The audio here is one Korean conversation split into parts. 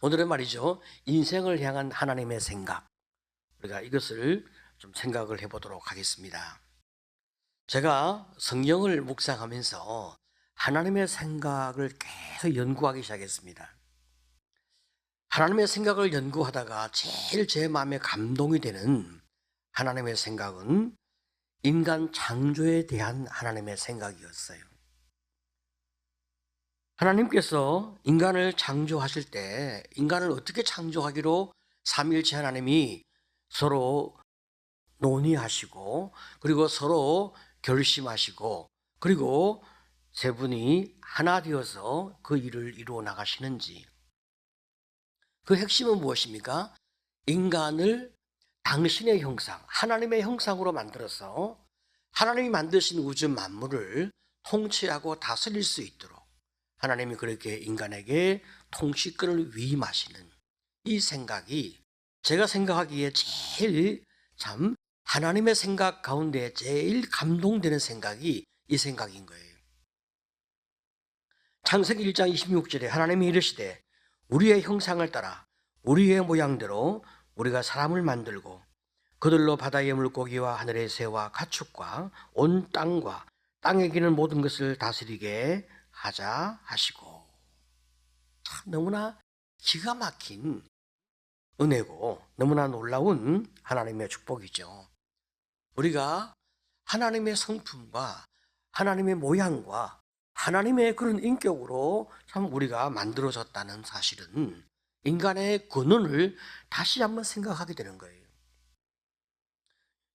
오늘은 말이죠, 인생을 향한 하나님의 생각, 우리가 이것을 좀 생각을 해보도록 하겠습니다. 제가 성경을 묵상하면서 하나님의 생각을 계속 연구하기 시작했습니다. 하나님의 생각을 연구하다가 제일 제 마음에 감동이 되는 하나님의 생각은 인간 창조에 대한 하나님의 생각이었어요. 하나님께서 인간을 창조하실 때 인간을 어떻게 창조하기로 삼위일체 하나님이 서로 논의하시고, 그리고 서로 결심하시고, 그리고 세 분이 하나 되어서 그 일을 이루어 나가시는지, 그 핵심은 무엇입니까? 인간을 당신의 형상, 하나님의 형상으로 만들어서 하나님이 만드신 우주 만물을 통치하고 다스릴 수 있도록 하나님이 그렇게 인간에게 통치권을 위임하시는 이 생각이, 제가 생각하기에 제일 참 하나님의 생각 가운데 제일 감동되는 생각이 이 생각인 거예요. 창세기 1장 26절에 하나님이 이르시되 우리의 형상을 따라 우리의 모양대로 우리가 사람을 만들고 그들로 바다의 물고기와 하늘의 새와 가축과 온 땅과 땅에 기는 모든 것을 다스리게 하자 하시고, 참 너무나 기가 막힌 은혜고 너무나 놀라운 하나님의 축복이죠. 우리가 하나님의 성품과 하나님의 모양과 하나님의 그런 인격으로 참 우리가 만들어졌다는 사실은 인간의 근원을 다시 한번 생각하게 되는 거예요.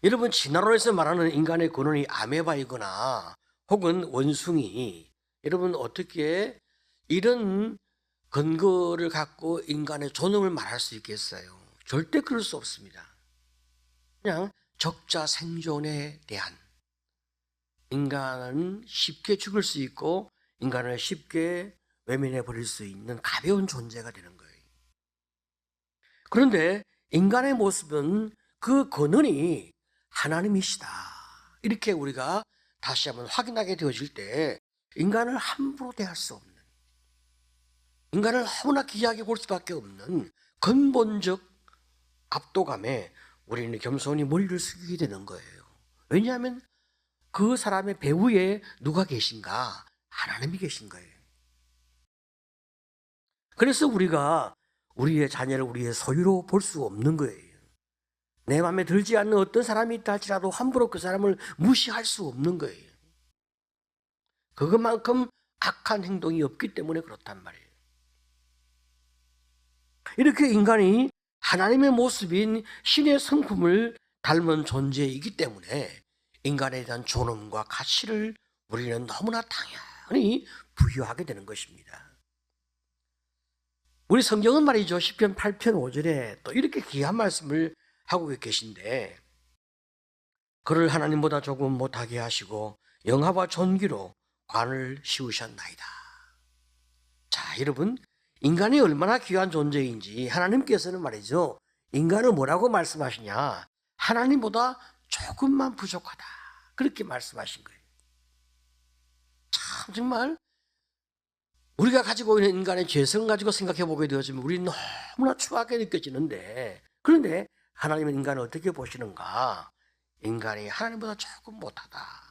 여러분, 진화론에서 말하는 인간의 근원이 아메바이거나 혹은 원숭이, 여러분 어떻게 이런 근거를 갖고 인간의 존엄을 말할 수 있겠어요? 절대 그럴 수 없습니다. 그냥 적자 생존에 대한, 인간은 쉽게 죽을 수 있고 인간을 쉽게 외면해 버릴 수 있는 가벼운 존재가 되는 거예요. 그런데 인간의 모습은 그 근원이 하나님이시다, 이렇게 우리가 다시 한번 확인하게 되어질 때 인간을 함부로 대할 수 없는, 인간을 너무나 귀하게 볼 수밖에 없는 근본적 압도감에 우리는 겸손히 머리를 숙이게 되는 거예요. 왜냐하면 그 사람의 배후에 누가 계신가? 하나님이 계신 거예요. 그래서 우리가 우리의 자녀를 우리의 소유로 볼 수 없는 거예요. 내 마음에 들지 않는 어떤 사람이 있다 할지라도 함부로 그 사람을 무시할 수 없는 거예요. 그것만큼 악한 행동이 없기 때문에 그렇단 말이에요. 이렇게 인간이 하나님의 모습인 신의 성품을 닮은 존재이기 때문에 인간에 대한 존엄과 가치를 우리는 너무나 당연히 부여하게 되는 것입니다. 우리 성경은 말이죠, 시편 8편 5절에 또 이렇게 귀한 말씀을 하고 계신데, 그를 하나님보다 조금 못하게 하시고 영화와 존귀로 관을 씌우셨나이다. 자, 여러분, 인간이 얼마나 귀한 존재인지 하나님께서는 말이죠, 인간을 뭐라고 말씀하시냐? 하나님보다 조금만 부족하다, 그렇게 말씀하신 거예요. 참 정말 우리가 가지고 있는 인간의 죄성을 가지고 생각해 보게 되어지면 우리는 너무나 추하게 느껴지는데, 그런데 하나님은 인간을 어떻게 보시는가? 인간이 하나님보다 조금 못하다.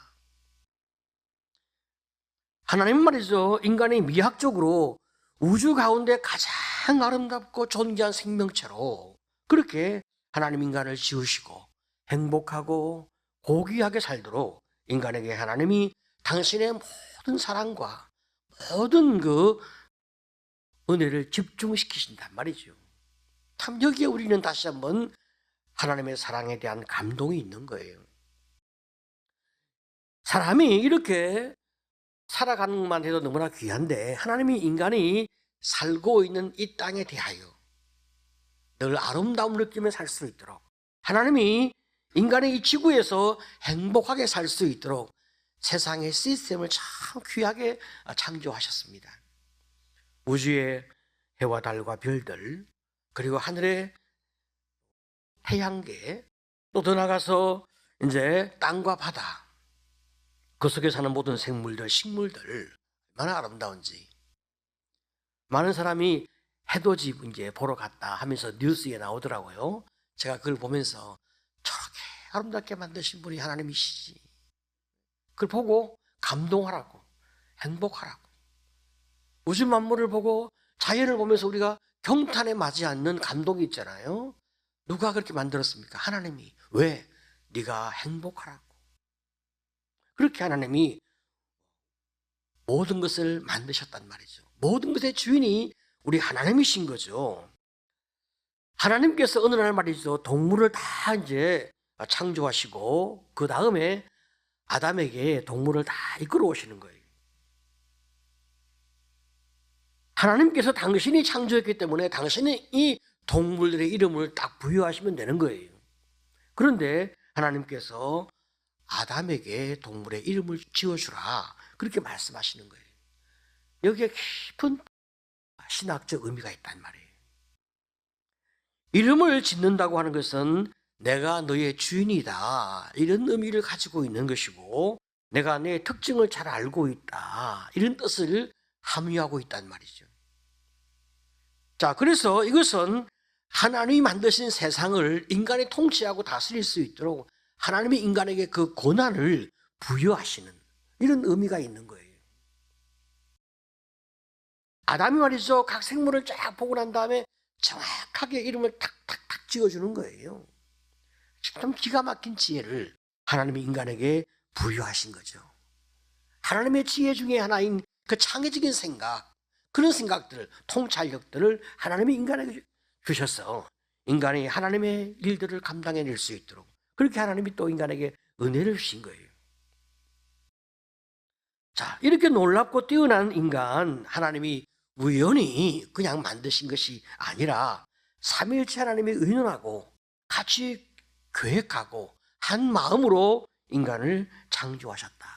하나님은 말이죠, 인간이 미학적으로 우주 가운데 가장 아름답고 존귀한 생명체로 그렇게 하나님 인간을 지으시고 행복하고 고귀하게 살도록 인간에게 하나님이 당신의 모든 사랑과 모든 그 은혜를 집중시키신단 말이죠. 참 여기에 우리는 다시 한번 하나님의 사랑에 대한 감동이 있는 거예요. 사람이 이렇게 살아가는 것만 해도 너무나 귀한데, 하나님이 인간이 살고 있는 이 땅에 대하여 늘 아름다움을 느끼며 살 수 있도록, 하나님이 인간의 이 지구에서 행복하게 살 수 있도록 세상의 시스템을 참 귀하게 창조하셨습니다. 우주의 해와 달과 별들, 그리고 하늘의 태양계, 또 더 나가서 이제 땅과 바다, 그 속에 사는 모든 생물들, 식물들, 얼마나 아름다운지. 많은 사람이 해돋이 이제 보러 갔다 하면서 뉴스에 나오더라고요. 제가 그걸 보면서 저렇게 아름답게 만드신 분이 하나님이시지. 그걸 보고 감동하라고, 행복하라고. 우주 만물을 보고 자연을 보면서 우리가 경탄에 맞지 않는 감동이 있잖아요. 누가 그렇게 만들었습니까? 하나님이. 왜? 네가 행복하라고. 그렇게 하나님이 모든 것을 만드셨단 말이죠. 모든 것의 주인이 우리 하나님이신 거죠. 하나님께서 어느 날 말이죠, 동물을 다 이제 창조하시고 그 다음에 아담에게 동물을 다 이끌어 오시는 거예요. 하나님께서 당신이 창조했기 때문에 당신이 이 동물들의 이름을 딱 부여하시면 되는 거예요. 그런데 하나님께서 아담에게 동물의 이름을 지어주라, 그렇게 말씀하시는 거예요. 여기에 깊은 신학적 의미가 있단 말이에요. 이름을 짓는다고 하는 것은 내가 너의 주인이다, 이런 의미를 가지고 있는 것이고, 내가 내 특징을 잘 알고 있다, 이런 뜻을 함유하고 있단 말이죠. 자, 그래서 이것은 하나님이 만드신 세상을 인간이 통치하고 다스릴 수 있도록 하나님이 인간에게 그 권한을 부여하시는 이런 의미가 있는 거예요. 아담이 말이죠, 각 생물을 쫙 보고 난 다음에 정확하게 이름을 탁탁탁 지어주는 거예요. 참 기가 막힌 지혜를 하나님이 인간에게 부여하신 거죠. 하나님의 지혜 중에 하나인 그 창의적인 생각, 그런 생각들을, 통찰력들을 하나님이 인간에게 주셔서 인간이 하나님의 일들을 감당해낼 수 있도록 그렇게 하나님이 또 인간에게 은혜를 주신 거예요. 자, 이렇게 놀랍고 뛰어난 인간, 하나님이 우연히 그냥 만드신 것이 아니라 삼위일체 하나님이 의논하고 같이 계획하고 한 마음으로 인간을 창조하셨다.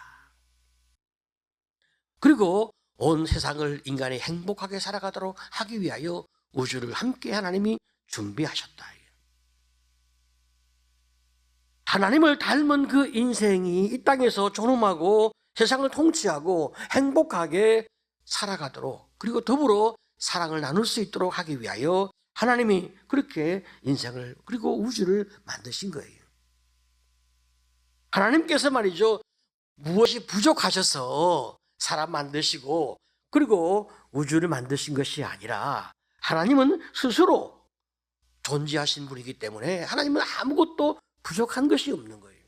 그리고 온 세상을 인간이 행복하게 살아가도록 하기 위하여 우주를 함께 하나님이 준비하셨다. 하나님을 닮은 그 인생이 이 땅에서 존엄하고 세상을 통치하고 행복하게 살아가도록, 그리고 더불어 사랑을 나눌 수 있도록 하기 위하여 하나님이 그렇게 인생을 그리고 우주를 만드신 거예요. 하나님께서 말이죠, 무엇이 부족하셔서 사람 만드시고 그리고 우주를 만드신 것이 아니라 하나님은 스스로 존재하신 분이기 때문에 하나님은 아무것도 부족한 것이 없는 거예요.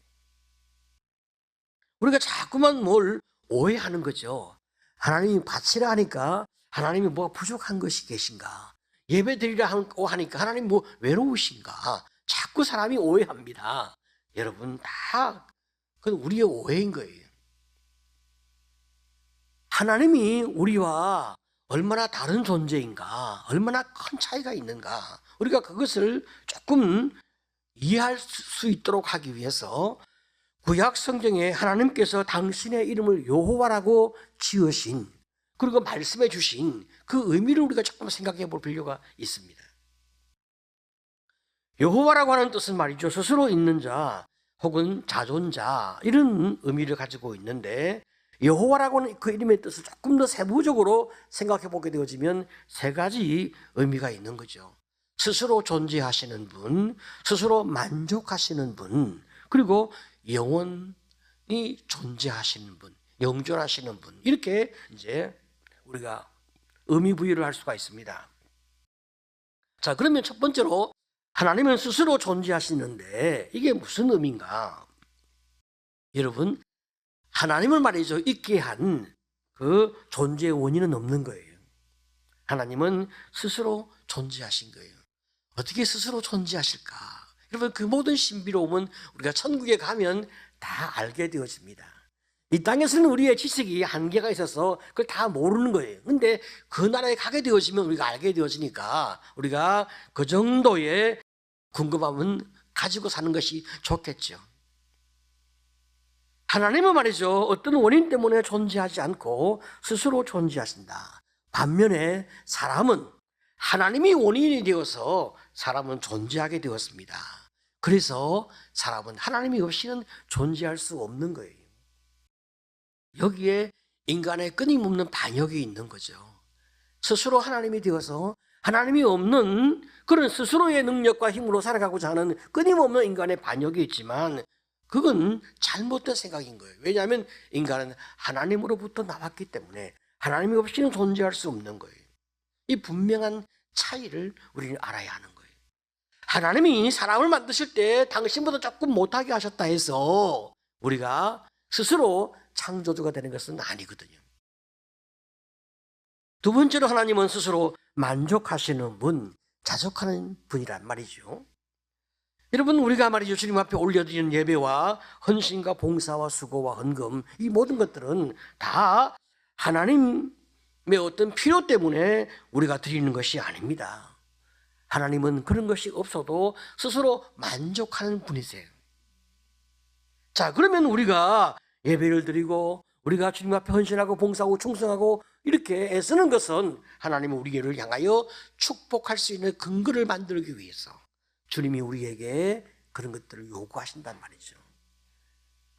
우리가 자꾸만 뭘 오해하는 거죠. 하나님이 바치라 하니까 하나님이 뭐가 부족한 것이 계신가? 예배 드리라고 하니까 하나님 뭐 외로우신가? 자꾸 사람이 오해합니다. 여러분, 다 그건 우리의 오해인 거예요. 하나님이 우리와 얼마나 다른 존재인가, 얼마나 큰 차이가 있는가, 우리가 그것을 조금 이해할 수 있도록 하기 위해서 구약 성경에 하나님께서 당신의 이름을 여호와라고 지으신, 그리고 말씀해 주신 그 의미를 우리가 조금 생각해 볼 필요가 있습니다. 여호와라고 하는 뜻은 말이죠, 스스로 있는 자 혹은 자존자, 이런 의미를 가지고 있는데, 여호와라고 하는 그 이름의 뜻을 조금 더 세부적으로 생각해 보게 되어지면 세 가지 의미가 있는 거죠. 스스로 존재하시는 분, 스스로 만족하시는 분, 그리고 영원히 존재하시는 분, 영존하시는 분, 이렇게 이제 우리가 의미 부여를 할 수가 있습니다. 자, 그러면 첫 번째로 하나님은 스스로 존재하시는데 이게 무슨 의미인가? 여러분, 하나님을 말이죠, 있게 한 그 존재의 원인은 없는 거예요. 하나님은 스스로 존재하신 거예요. 어떻게 스스로 존재하실까? 여러분, 그 모든 신비로움은 우리가 천국에 가면 다 알게 되어집니다. 이 땅에서는 우리의 지식이 한계가 있어서 그걸 다 모르는 거예요. 근데 그 나라에 가게 되어지면 우리가 알게 되어지니까 우리가 그 정도의 궁금함은 가지고 사는 것이 좋겠죠. 하나님은 말이죠, 어떤 원인 때문에 존재하지 않고 스스로 존재하신다. 반면에 사람은 하나님이 원인이 되어서 사람은 존재하게 되었습니다. 그래서 사람은 하나님이 없이는 존재할 수 없는 거예요. 여기에 인간의 끊임없는 반역이 있는 거죠. 스스로 하나님이 되어서 하나님이 없는 그런 스스로의 능력과 힘으로 살아가고자 하는 끊임없는 인간의 반역이 있지만 그건 잘못된 생각인 거예요. 왜냐하면 인간은 하나님으로부터 나왔기 때문에 하나님이 없이는 존재할 수 없는 거예요. 이 분명한 차이를 우리는 알아야 하는 거예요. 하나님이 사람을 만드실 때 당신보다 조금 못하게 하셨다 해서 우리가 스스로 창조주가 되는 것은 아니거든요. 두 번째로 하나님은 스스로 만족하시는 분, 자족하는 분이란 말이죠. 여러분, 우리가 말이죠, 주님 앞에 올려드리는 예배와 헌신과 봉사와 수고와 헌금, 이 모든 것들은 다 하나님의 어떤 필요 때문에 우리가 드리는 것이 아닙니다. 하나님은 그런 것이 없어도 스스로 만족하는 분이세요. 자, 그러면 우리가 예배를 드리고 우리가 주님 앞에 헌신하고 봉사하고 충성하고 이렇게 애쓰는 것은 하나님은 우리를 향하여 축복할 수 있는 근거를 만들기 위해서 주님이 우리에게 그런 것들을 요구하신단 말이죠.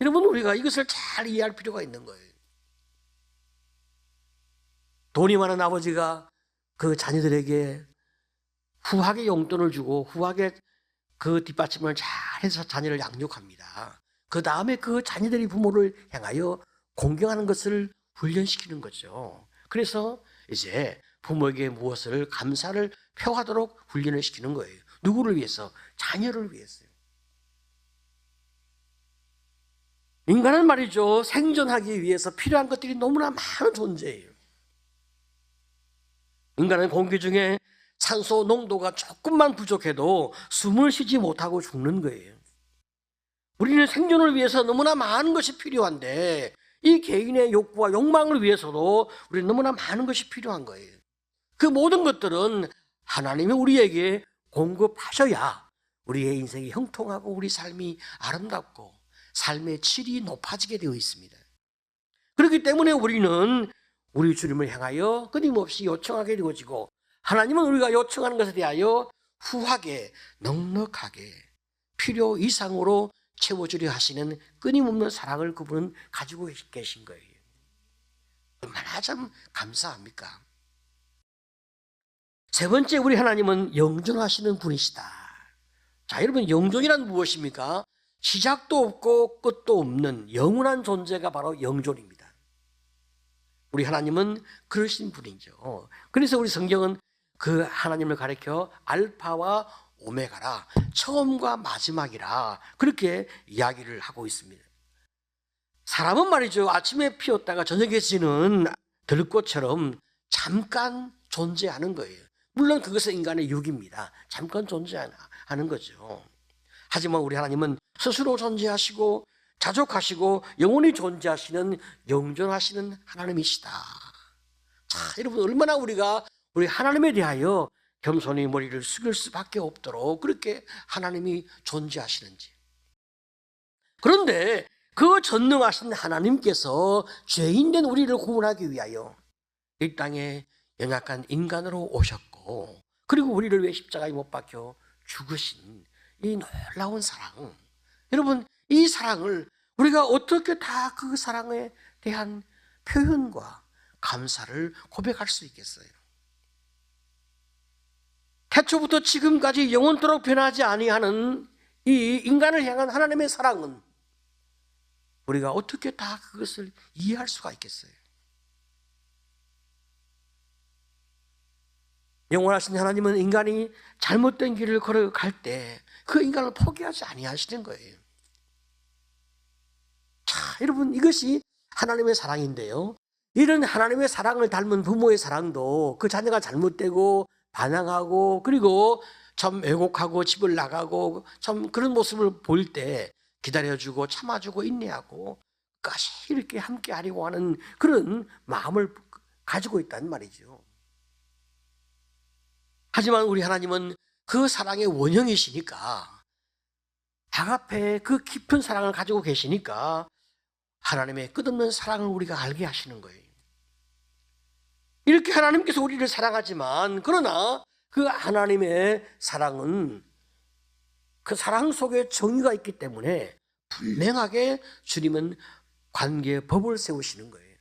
여러분, 우리가 이것을 잘 이해할 필요가 있는 거예요. 돈이 많은 아버지가 그 자녀들에게 후하게 용돈을 주고 후하게 그 뒷받침을 잘해서 자녀를 양육합니다. 그 다음에 그 자녀들이 부모를 향하여 공경하는 것을 훈련시키는 거죠. 그래서 이제 부모에게 무엇을 감사를 표하도록 훈련을 시키는 거예요. 누구를 위해서? 자녀를 위해서요. 인간은 말이죠, 생존하기 위해서 필요한 것들이 너무나 많은 존재예요. 인간은 공기 중에 산소 농도가 조금만 부족해도 숨을 쉬지 못하고 죽는 거예요. 우리는 생존을 위해서 너무나 많은 것이 필요한데 이 개인의 욕구와 욕망을 위해서도 우리는 너무나 많은 것이 필요한 거예요. 그 모든 것들은 하나님이 우리에게 공급하셔야 우리의 인생이 형통하고 우리 삶이 아름답고 삶의 질이 높아지게 되어 있습니다. 그렇기 때문에 우리는 우리 주님을 향하여 끊임없이 요청하게 되어지고 하나님은 우리가 요청하는 것에 대하여 후하게 넉넉하게 필요 이상으로 채워주려 하시는 끊임없는 사랑을 그분은 가지고 계신 거예요. 얼마나 참 감사합니까? 세 번째, 우리 하나님은 영존하시는 분이시다. 자, 여러분, 영존이란 무엇입니까? 시작도 없고 끝도 없는 영원한 존재가 바로 영존입니다. 우리 하나님은 그러신 분이죠. 그래서 우리 성경은 그 하나님을 가리켜 알파와 오메가라, 처음과 마지막이라 그렇게 이야기를 하고 있습니다. 사람은 말이죠, 아침에 피었다가 저녁에 지는 들꽃처럼 잠깐 존재하는 거예요. 물론 그것은 인간의 육입니다. 잠깐 존재하는 거죠. 하지만 우리 하나님은 스스로 존재하시고 자족하시고 영원히 존재하시는 영존하시는 하나님이시다. 자, 여러분, 얼마나 우리가 우리 하나님에 대하여 겸손히 머리를 숙일 수밖에 없도록 그렇게 하나님이 존재하시는지. 그런데 그 전능하신 하나님께서 죄인된 우리를 구원하기 위하여 이 땅에 연약한 인간으로 오셨고 그리고 우리를 위해 십자가에 못 박혀 죽으신 이 놀라운 사랑, 여러분, 이 사랑을 우리가 어떻게 다 그 사랑에 대한 표현과 감사를 고백할 수 있겠어요? 태초부터 지금까지 영원토록 변하지 아니하는 이 인간을 향한 하나님의 사랑은 우리가 어떻게 다 그것을 이해할 수가 있겠어요? 영원하신 하나님은 인간이 잘못된 길을 걸어갈 때 그 인간을 포기하지 아니하시는 거예요. 자, 여러분, 이것이 하나님의 사랑인데요. 이런 하나님의 사랑을 닮은 부모의 사랑도 그 자녀가 잘못되고 반항하고 그리고 참 왜곡하고 집을 나가고 참 그런 모습을 볼 때 기다려주고 참아주고 인내하고 끝까지 이렇게 함께 하려고 하는 그런 마음을 가지고 있다는 말이죠. 하지만 우리 하나님은 그 사랑의 원형이시니까 아가페의 그 깊은 사랑을 가지고 계시니까 하나님의 끝없는 사랑을 우리가 알게 하시는 거예요. 이렇게 하나님께서 우리를 사랑하지만 그러나 그 하나님의 사랑은 그 사랑 속에 정의가 있기 때문에 분명하게 주님은 관계의 법을 세우시는 거예요.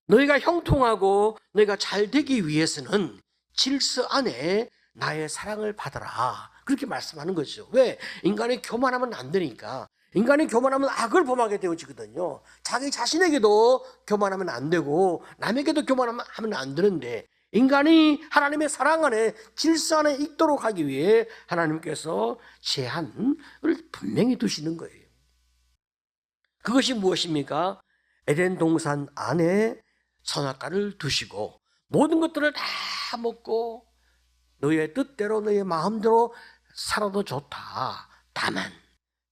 너희가 형통하고 너희가 잘 되기 위해서는 질서 안에 나의 사랑을 받아라. 그렇게 말씀하는 거죠. 왜? 인간이 교만하면 안 되니까. 인간이 교만하면 악을 범하게 되어지거든요. 자기 자신에게도 교만하면 안 되고 남에게도 교만하면 안 되는데, 인간이 하나님의 사랑 안에 질서 안에 있도록 하기 위해 하나님께서 제한을 분명히 두시는 거예요. 그것이 무엇입니까? 에덴 동산 안에 선악과를 두시고 모든 것들을 다 먹고 너의 뜻대로 너의 마음대로 살아도 좋다. 다만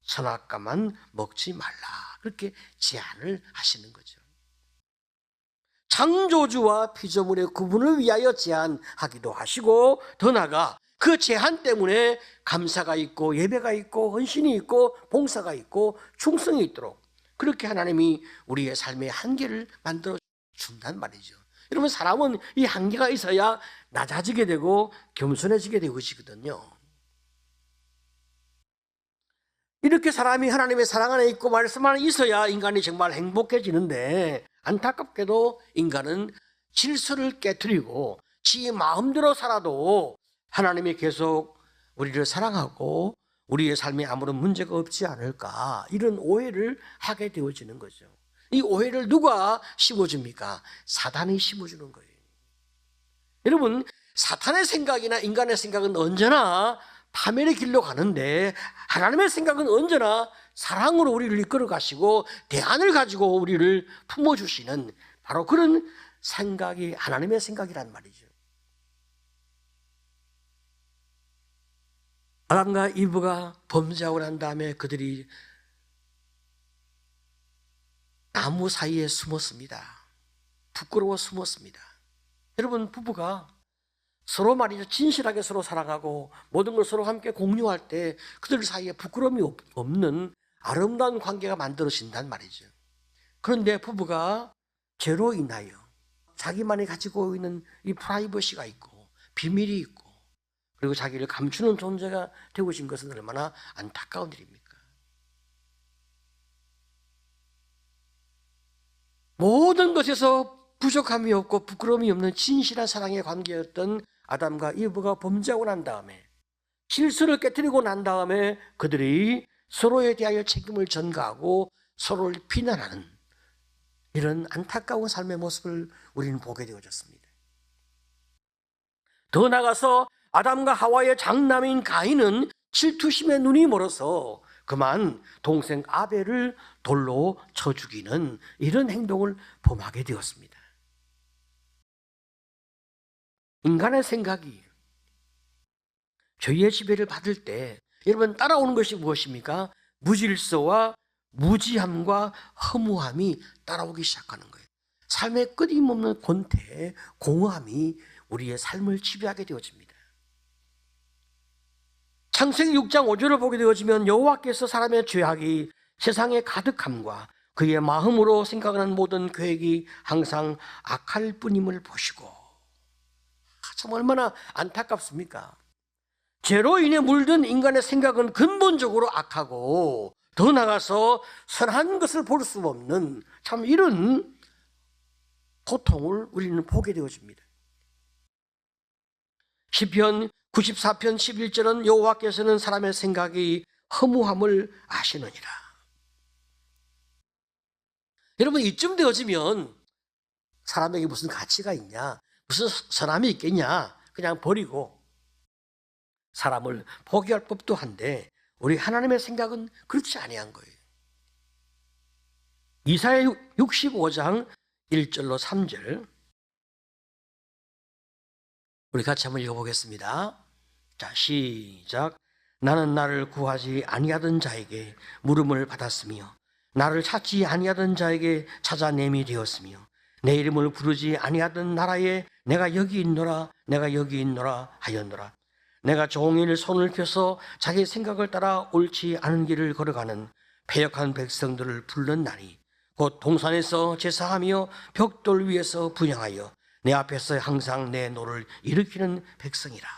선악과만 먹지 말라. 그렇게 제한을 하시는 거죠. 창조주와 피조물의 구분을 위하여 제한하기도 하시고, 더 나아가 그 제한 때문에 감사가 있고 예배가 있고 헌신이 있고 봉사가 있고 충성이 있도록 그렇게 하나님이 우리의 삶의 한계를 만들어 준단 말이죠. 여러분, 사람은 이 한계가 있어야 낮아지게 되고 겸손해지게 되거든요. 이렇게 사람이 하나님의 사랑 안에 있고 말씀 안에 있어야 인간이 정말 행복해지는데, 안타깝게도 인간은 질서를 깨트리고 지 마음대로 살아도 하나님이 계속 우리를 사랑하고 우리의 삶에 아무런 문제가 없지 않을까, 이런 오해를 하게 되어지는 거죠. 이 오해를 누가 심어줍니까? 사단이 심어주는 거예요. 여러분, 사탄의 생각이나 인간의 생각은 언제나 파멸의 길로 가는데, 하나님의 생각은 언제나 사랑으로 우리를 이끌어 가시고 대안을 가지고 우리를 품어주시는 바로 그런 생각이 하나님의 생각이란 말이죠. 아담과 이브가 범죄하고 난 다음에 그들이 나무 사이에 숨었습니다. 부끄러워 숨었습니다. 여러분, 부부가 서로 말이죠, 진실하게 서로 사랑하고 모든 걸 서로 함께 공유할 때 그들 사이에 부끄러움이 없는 아름다운 관계가 만들어진단 말이죠. 그런데 부부가 죄로 인하여 자기만이 가지고 있는 이 프라이버시가 있고 비밀이 있고 그리고 자기를 감추는 존재가 되어진 것은 얼마나 안타까운 일입니까? 모든 것에서 부족함이 없고 부끄러움이 없는 진실한 사랑의 관계였던 아담과 이브가 범죄하고 난 다음에, 질서를 깨뜨리고 난 다음에 그들이 서로에 대하여 책임을 전가하고 서로를 비난하는 이런 안타까운 삶의 모습을 우리는 보게 되어졌습니다. 더 나아가서 아담과 하와의 장남인 가인은 질투심에 눈이 멀어서 그만 동생 아벨을 돌로 쳐 죽이는 이런 행동을 범하게 되었습니다. 인간의 생각이 죄의 지배를 받을 때 여러분 따라오는 것이 무엇입니까? 무질서와 무지함과 허무함이 따라오기 시작하는 거예요. 삶의 끊임없는 권태, 공허함이 우리의 삶을 지배하게 되어집니다. 창세기 6장 5절을 보게 되어지면 여호와께서 사람의 죄악이 세상에 가득함과 그의 마음으로 생각하는 모든 계획이 항상 악할 뿐임을 보시고. 참 얼마나 안타깝습니까? 죄로 인해 물든 인간의 생각은 근본적으로 악하고 더 나아가서 선한 것을 볼 수 없는 참 이런 고통을 우리는 보게 되어집니다. 시편 94편 11절은 여호와께서는 사람의 생각이 허무함을 아시느니라. 여러분, 이쯤 되어지면 사람에게 무슨 가치가 있냐, 무슨 선함이 있겠냐, 그냥 버리고 사람을 포기할 법도 한데 우리 하나님의 생각은 그렇지 아니한 거예요. 이사야 65장 1절로 3절 우리 같이 한번 읽어보겠습니다. 자, 시작. 나는 나를 구하지 아니하던 자에게 물음을 받았으며 나를 찾지 아니하던 자에게 찾아냄이 되었으며 내 이름을 부르지 아니하던 나라에 내가 여기 있노라 내가 여기 있노라 하였노라. 내가 종일 손을 펴서 자기 생각을 따라 옳지 않은 길을 걸어가는 패역한 백성들을 불렀나니 곧 동산에서 제사하며 벽돌 위에서 분향하여 내 앞에서 항상 내 노를 일으키는 백성이라.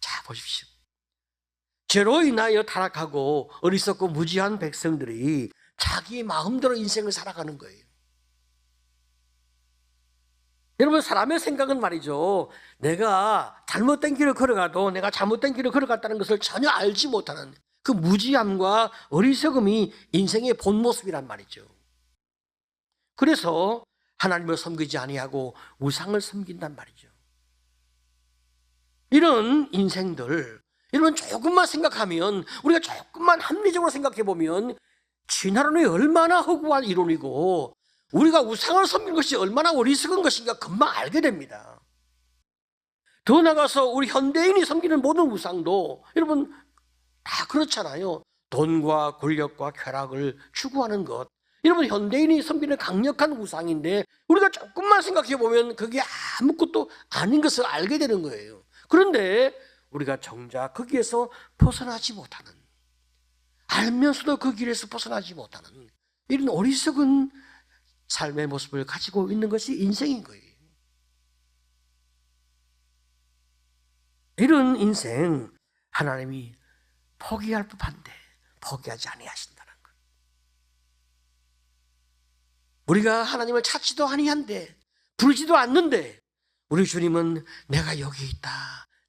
자, 보십시오. 죄로 인하여 타락하고 어리석고 무지한 백성들이 자기 마음대로 인생을 살아가는 거예요. 여러분, 사람의 생각은 말이죠, 내가 잘못된 길을 걸어가도 내가 잘못된 길을 걸어갔다는 것을 전혀 알지 못하는 그 무지함과 어리석음이 인생의 본 모습이란 말이죠. 그래서 하나님을 섬기지 아니하고 우상을 섬긴단 말이죠. 이런 인생들, 여러분, 조금만 생각하면, 우리가 조금만 합리적으로 생각해 보면 진화론이 얼마나 허구한 이론이고 우리가 우상을 섬기는 것이 얼마나 어리석은 것인가 금방 알게 됩니다. 더 나아가서 우리 현대인이 섬기는 모든 우상도 여러분 다 그렇잖아요. 돈과 권력과 쾌락을 추구하는 것, 여러분 현대인이 섬기는 강력한 우상인데 우리가 조금만 생각해 보면 그게 아무것도 아닌 것을 알게 되는 거예요. 그런데 우리가 정작 거기에서 벗어나지 못하는, 알면서도 그 길에서 벗어나지 못하는 이런 어리석은 삶의 모습을 가지고 있는 것이 인생인 거예요. 이런 인생 하나님이 포기할 법한데 포기하지 아니하신다는 것. 우리가 하나님을 찾지도 아니한데 부르지도 않는데 우리 주님은 내가 여기 있다,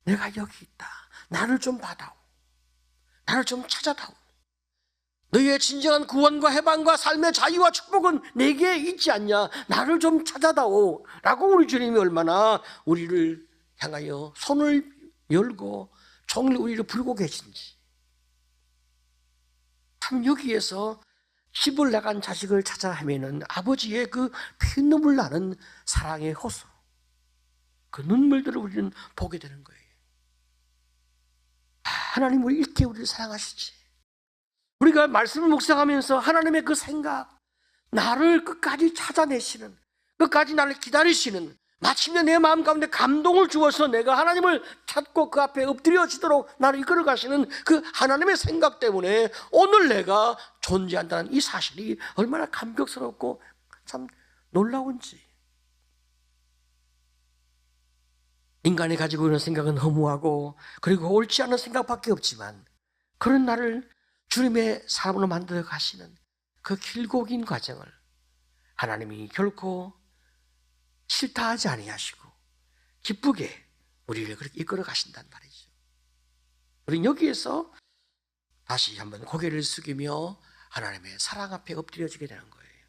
내가 여기 있다, 나를 좀 받아오, 나를 좀 찾아다오, 너희의 진정한 구원과 해방과 삶의 자유와 축복은 내게 있지 않냐, 나를 좀 찾아다오 라고 우리 주님이 얼마나 우리를 향하여 손을 열고 종일 우리를 부르고 계신지. 참 여기에서 집을 나간 자식을 찾아 헤매는 아버지의 그 피눈물 나는 사랑의 호소, 그 눈물들을 우리는 보게 되는 거예요. 하나님 왜 이렇게 우리를 사랑하시지? 우리가 말씀을 묵상하면서 하나님의 그 생각, 나를 끝까지 찾아내시는, 끝까지 나를 기다리시는, 마침내 내 마음 가운데 감동을 주어서 내가 하나님을 찾고 그 앞에 엎드려지도록 나를 이끌어 가시는 그 하나님의 생각 때문에 오늘 내가 존재한다는 이 사실이 얼마나 감격스럽고 참 놀라운지. 인간이 가지고 있는 생각은 허무하고 그리고 옳지 않은 생각밖에 없지만 그런 나를 주님의 사람으로 만들어 가시는 그 길고 긴 과정을 하나님이 결코 싫다 하지 아니하시고 기쁘게 우리를 그렇게 이끌어 가신단 말이죠. 우리는 여기에서 다시 한번 고개를 숙이며 하나님의 사랑 앞에 엎드려지게 되는 거예요.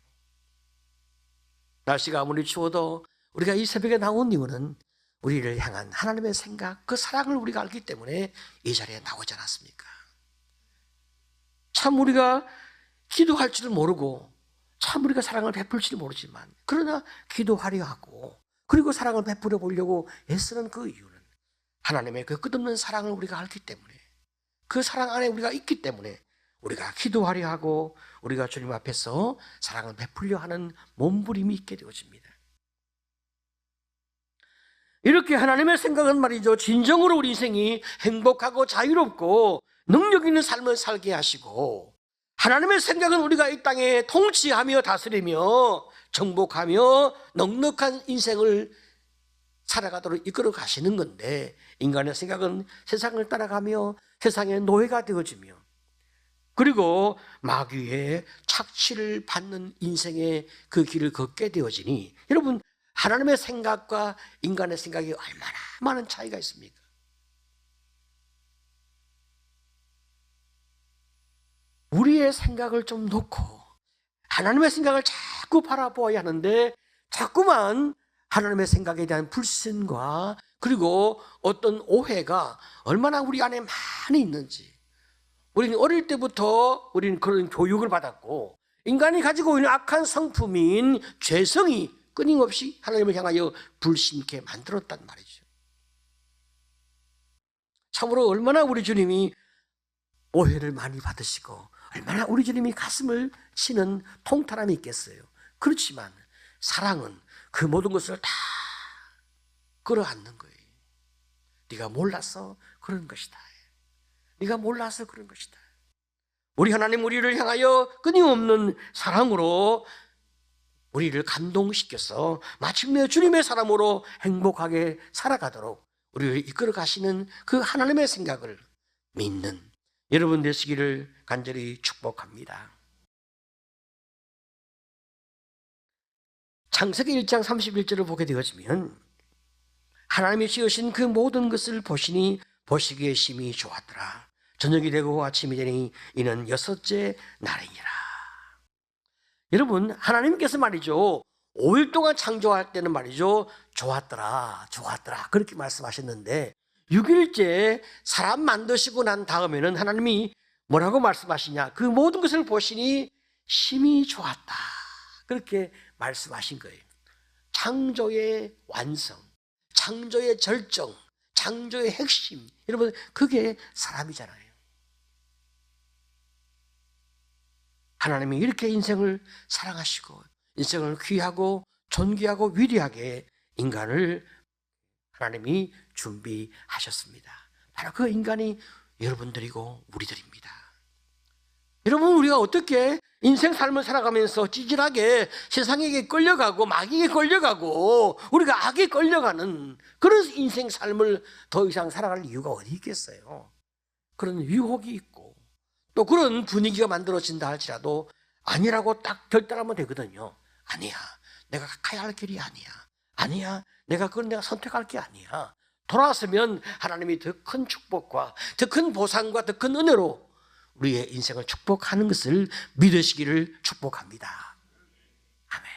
날씨가 아무리 추워도 우리가 이 새벽에 나온 이유는 우리를 향한 하나님의 생각, 그 사랑을 우리가 알기 때문에 이 자리에 나오지 않았습니까? 참 우리가 기도할 줄을 모르고 참 우리가 사랑을 베풀 줄 모르지만 그러나 기도하려 하고 그리고 사랑을 베풀어 보려고 애쓰는 그 이유는 하나님의 그 끝없는 사랑을 우리가 알기 때문에, 그 사랑 안에 우리가 있기 때문에 우리가 기도하려 하고 우리가 주님 앞에서 사랑을 베풀려 하는 몸부림이 있게 되어집니다. 이렇게 하나님의 생각은 말이죠, 진정으로 우리 인생이 행복하고 자유롭고 능력 있는 삶을 살게 하시고, 하나님의 생각은 우리가 이 땅에 통치하며 다스리며 정복하며 넉넉한 인생을 살아가도록 이끌어 가시는 건데, 인간의 생각은 세상을 따라가며 세상의 노예가 되어지며 그리고 마귀의 착취를 받는 인생의 그 길을 걷게 되어지니, 여러분 하나님의 생각과 인간의 생각이 얼마나 많은 차이가 있습니까? 우리의 생각을 좀 놓고 하나님의 생각을 자꾸 바라보아야 하는데 자꾸만 하나님의 생각에 대한 불신과 그리고 어떤 오해가 얼마나 우리 안에 많이 있는지. 우리는 어릴 때부터 우리는 그런 교육을 받았고 인간이 가지고 있는 악한 성품인 죄성이 끊임없이 하나님을 향하여 불신케 만들었단 말이죠. 참으로 얼마나 우리 주님이 오해를 많이 받으시고 얼마나 우리 주님이 가슴을 치는 통탄함이 있겠어요. 그렇지만 사랑은 그 모든 것을 다 끌어안는 거예요. 네가 몰라서 그런 것이다. 네가 몰라서 그런 것이다. 우리 하나님 우리를 향하여 끊임없는 사랑으로 우리를 감동시켜서 마침내 주님의 사람으로 행복하게 살아가도록 우리를 이끌어 가시는 그 하나님의 생각을 믿는 여러분 되시기를 간절히 축복합니다. 창세기 1장 31절을 보게 되어지면 하나님이 지으신 그 모든 것을 보시니 보시기에 심히 좋았더라. 저녁이 되고 아침이 되니 이는 여섯째 날이니라. 여러분, 하나님께서 말이죠, 5일 동안 창조할 때는 말이죠, 좋았더라 그렇게 말씀하셨는데 6일째 사람 만드시고 난 다음에는 하나님이 뭐라고 말씀하시냐, 그 모든 것을 보시니 심히 좋았다 그렇게 말씀하신 거예요. 창조의 완성, 창조의 절정, 창조의 핵심, 여러분 그게 사람이잖아요. 하나님이 이렇게 인생을 사랑하시고 인생을 귀하고 존귀하고 위대하게 인간을 하나님이 준비하셨습니다. 바로 그 인간이 여러분들이고 우리들입니다. 여러분, 우리가 어떻게 인생 삶을 살아가면서 찌질하게 세상에게 끌려가고 마귀에게 끌려가고 우리가 악에 끌려가는 그런 인생 삶을 더 이상 살아갈 이유가 어디 있겠어요? 그런 유혹이 있고 또 그런 분위기가 만들어진다 할지라도 아니라고 딱 결단하면 되거든요. 아니야, 내가 가야 할 길이 아니야, 내가 선택할 게 아니야. 돌아서면 하나님이 더 큰 축복과 더 큰 보상과 더 큰 은혜로 우리의 인생을 축복하는 것을 믿으시기를 축복합니다. 아멘.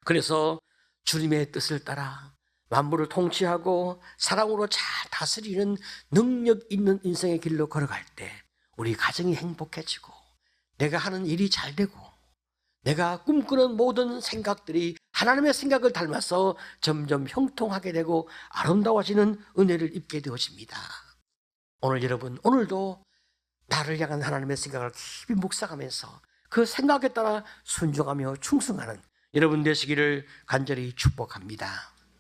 그래서 주님의 뜻을 따라 만물을 통치하고 사랑으로 잘 다스리는 능력 있는 인생의 길로 걸어갈 때 우리 가정이 행복해지고 내가 하는 일이 잘 되고 내가 꿈꾸는 모든 생각들이 하나님의 생각을 닮아서 점점 형통하게 되고 아름다워지는 은혜를 입게 되어집니다. 오늘 여러분, 오늘도 나를 향한 하나님의 생각을 깊이 묵상하면서 그 생각에 따라 순종하며 충성하는 여러분 되시기를 간절히 축복합니다.